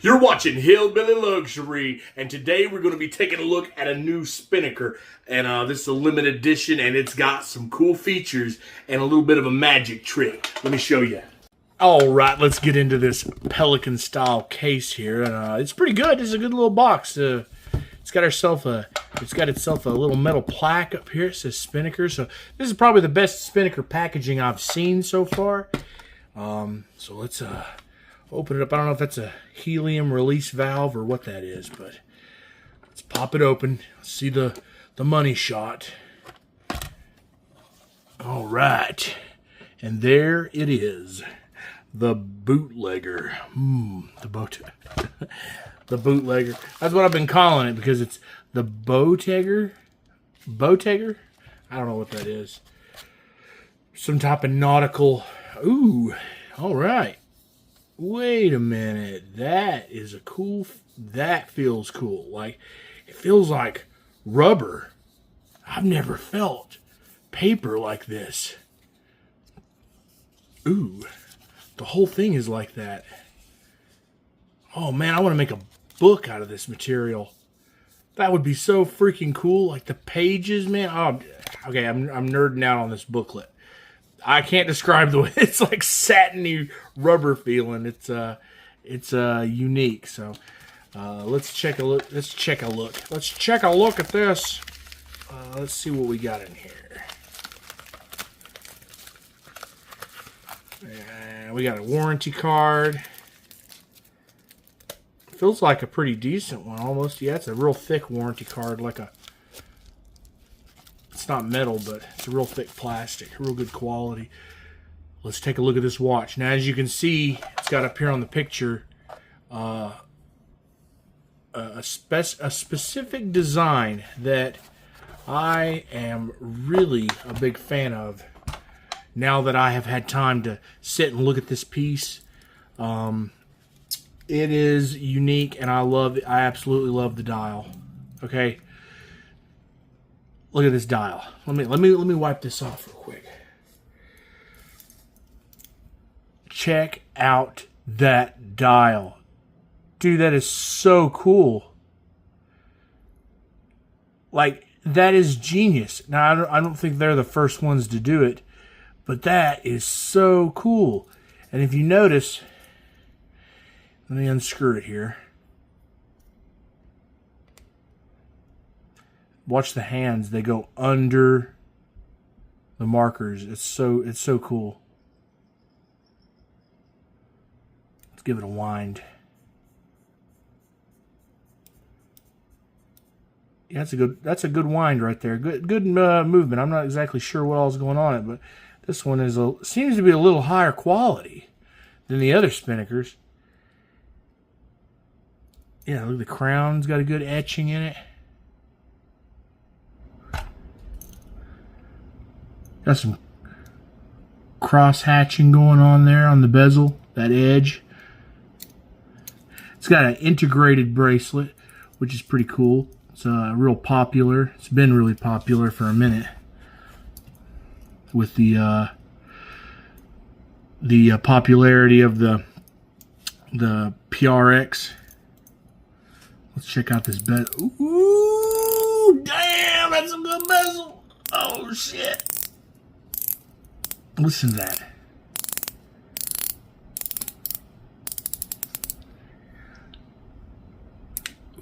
You're watching Hillbilly Luxury, and today we're going to be taking a look at a new Spinnaker. And this is a limited edition, and it's got some cool features and a little bit of a magic trick. Let me show you. All right, let's get into this Pelican-style case here. It's pretty good. It's a good little box. It's got itself a little metal plaque up here. It says Spinnaker. So this is probably the best Spinnaker packaging I've seen so far. So let's open it up. I don't know if that's a helium release valve or what that is, but let's pop it open. See the money shot. All right, and there it is, the bootlegger. The bootlegger. That's what I've been calling it because it's the Boettger. Boettger? I don't know what that is. Some type of nautical. Ooh, all right. Wait a minute. That is a cool. That feels cool. Like, it feels like rubber. I've never felt paper like this. Ooh, the whole thing is like that. Oh man, I want to make a book out of this material. That would be so freaking cool. Like the pages, man. Oh, okay, I'm nerding out on this booklet. I can't describe the way it's like satiny rubber feeling. It's unique. So let's check a look. Let's check a look at this. Let's see what we got in here. And we got a warranty card. Feels like a pretty decent one, almost. Yeah, it's a real thick warranty card, like a. It's not metal, but it's a real thick plastic, real good quality. Let's take a look at this watch. Now, as you can see, it's got up here on the picture a specific design that I am really a big fan of now that I have had time to sit and look at this piece. It is unique, and I absolutely love the dial. Okay. Look at this dial. Let me wipe this off real quick. Check out that dial. Dude, that is so cool. Like, that is genius. Now, I don't think they're the first ones to do it, but that is so cool. And if you notice, let me unscrew it here. Watch the hands, they go under the markers. It's so cool. Let's give it a wind. Yeah, that's a good wind right there. Good movement. I'm not exactly sure what all's going on it, but this one seems to be a little higher quality than the other Spinnakers. Yeah, look, the crown's got a good etching in it. Got some cross hatching going on there on the bezel, that edge. It's got an integrated bracelet, which is pretty cool. It's real popular. It's been really popular for a minute with the popularity of the PRX. Let's check out this bezel. Ooh, damn, that's a good bezel. Oh shit. Listen to that.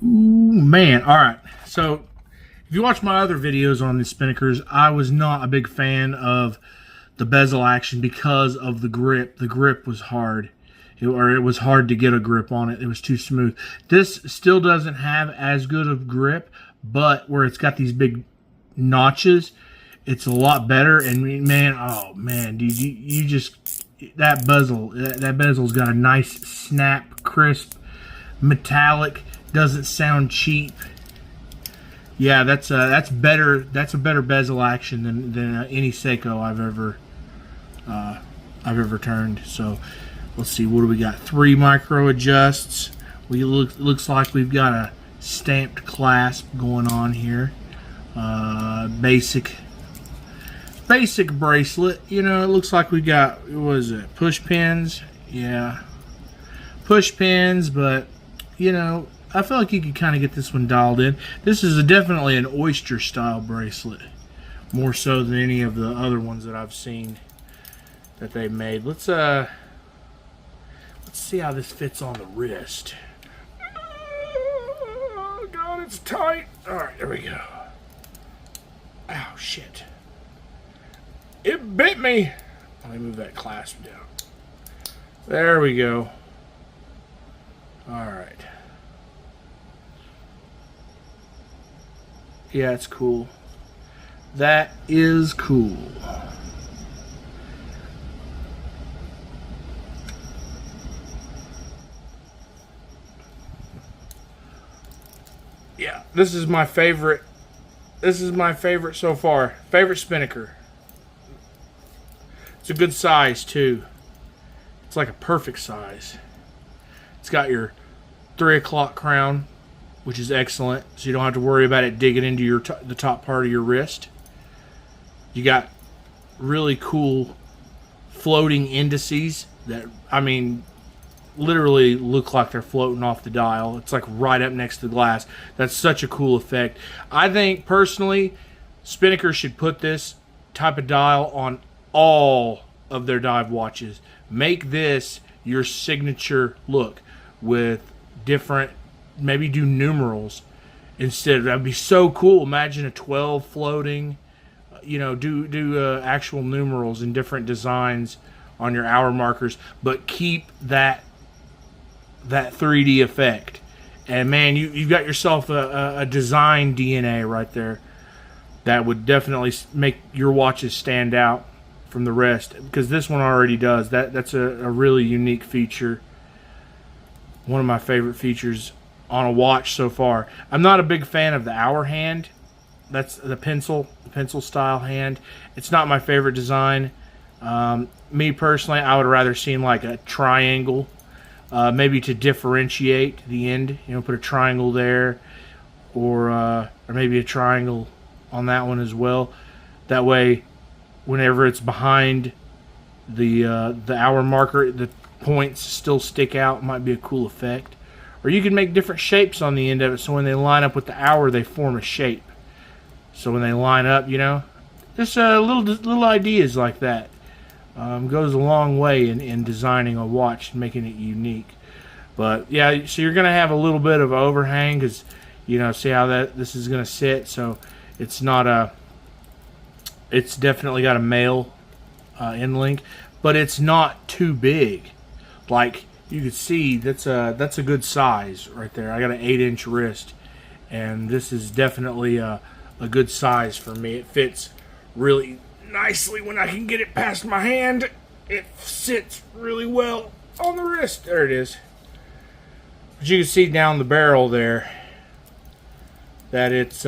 Ooh, man. All right. So, if you watch my other videos on the Spinnakers, I was not a big fan of the bezel action because of the grip. The grip was hard. It was hard to get a grip on it. It was too smooth. This still doesn't have as good of grip, but where it's got these big notches, it's a lot better. And man, oh man, dude, you just, that bezel's got a nice snap, crisp, metallic, doesn't sound cheap. Yeah, that's better. That's a better bezel action than any Seiko I've ever turned. So let's see, what do we got? 3 micro adjusts. Looks like we've got a stamped clasp going on here. Basic bracelet. You know, it looks like we got, what is it, push pins? Yeah, push pins, but you know, I feel like you could kind of get this one dialed in. This is definitely an oyster style bracelet, more so than any of the other ones that I've seen that they made. Let's see how this fits on the wrist. Oh God, it's tight. All right, there we go. Oh shit! It bit me. Let me move that clasp down. There we go. All right. Yeah, it's cool. That is cool. Yeah, this is my favorite. This is my favorite so far. Favorite Spinnaker. It's a good size too. It's like a perfect size. It's got your 3 o'clock crown, which is excellent, so you don't have to worry about it digging into your the top part of your wrist. You got really cool floating indices that, I mean, literally look like they're floating off the dial. It's like right up next to the glass. That's such a cool effect. I think personally, Spinnaker should put this type of dial on all of their dive watches. Make this your signature look with different, maybe do numerals instead. That'd be so cool. Imagine a 12 floating, you know, do actual numerals and different designs on your hour markers, but keep that 3D effect. And man, you've got yourself a design DNA right there that would definitely make your watches stand out from the rest, because this one already does. That's a really unique feature. One of my favorite features on a watch so far. I'm not a big fan of the hour hand. That's the pencil style hand. It's not my favorite design. Me personally, I would rather seen like a triangle, maybe to differentiate the end. You know, put a triangle there, or maybe a triangle on that one as well. That way, whenever it's behind the hour marker, the points still stick out. Might be a cool effect. Or you can make different shapes on the end of it, so when they line up with the hour, they form a shape. So when they line up, you know, just little ideas like that goes a long way in designing a watch and making it unique. But yeah, so you're gonna have a little bit of overhang, because, you know, see how this is gonna sit. So it's not a. It's definitely got a male end link, but it's not too big. Like you can see, that's a good size right there. I got an 8-inch wrist, and this is definitely a good size for me. It fits really nicely when I can get it past my hand. It sits really well on the wrist. There it is. But you can see down the barrel there that it's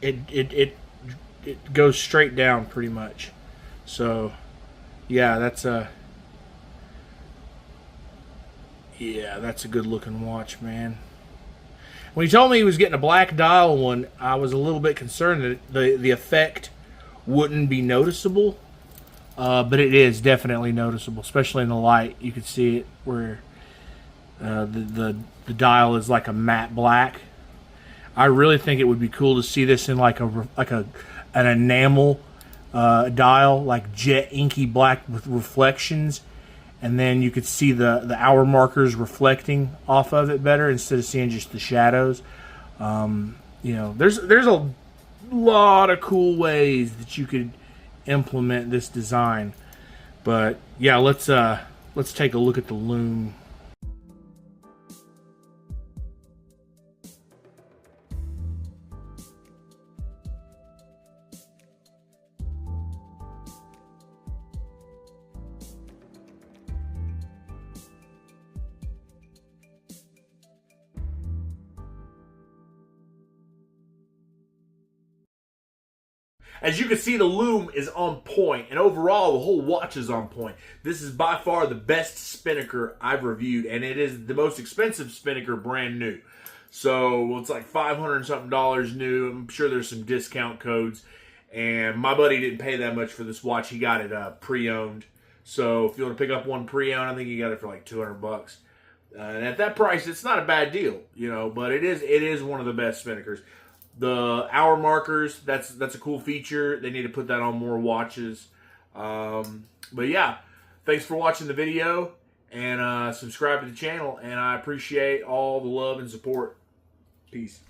it goes straight down pretty much. So yeah, that's a good looking watch, man. When he told me he was getting a black dial one, I was a little bit concerned that the effect wouldn't be noticeable, but it is definitely noticeable, especially in the light. You can see it where the dial is like a matte black. I really think it would be cool to see this in like an enamel dial, like jet inky black with reflections, and then you could see the hour markers reflecting off of it better instead of seeing just the shadows. You know, there's a lot of cool ways that you could implement this design. But yeah, let's take a look at the loom. As you can see, the loom is on point, and overall, the whole watch is on point. This is by far the best Spinnaker I've reviewed, and it is the most expensive Spinnaker brand new. So it's like $500 and something new. I'm sure there's some discount codes, and my buddy didn't pay that much for this watch. He got it pre-owned. So if you want to pick up one pre-owned, I think you got it for like $200. And at that price, it's not a bad deal, you know. But it is one of the best Spinnakers. The hour markers, that's a cool feature. They need to put that on more watches. But yeah, thanks for watching the video, and subscribe to the channel. And I appreciate all the love and support. Peace.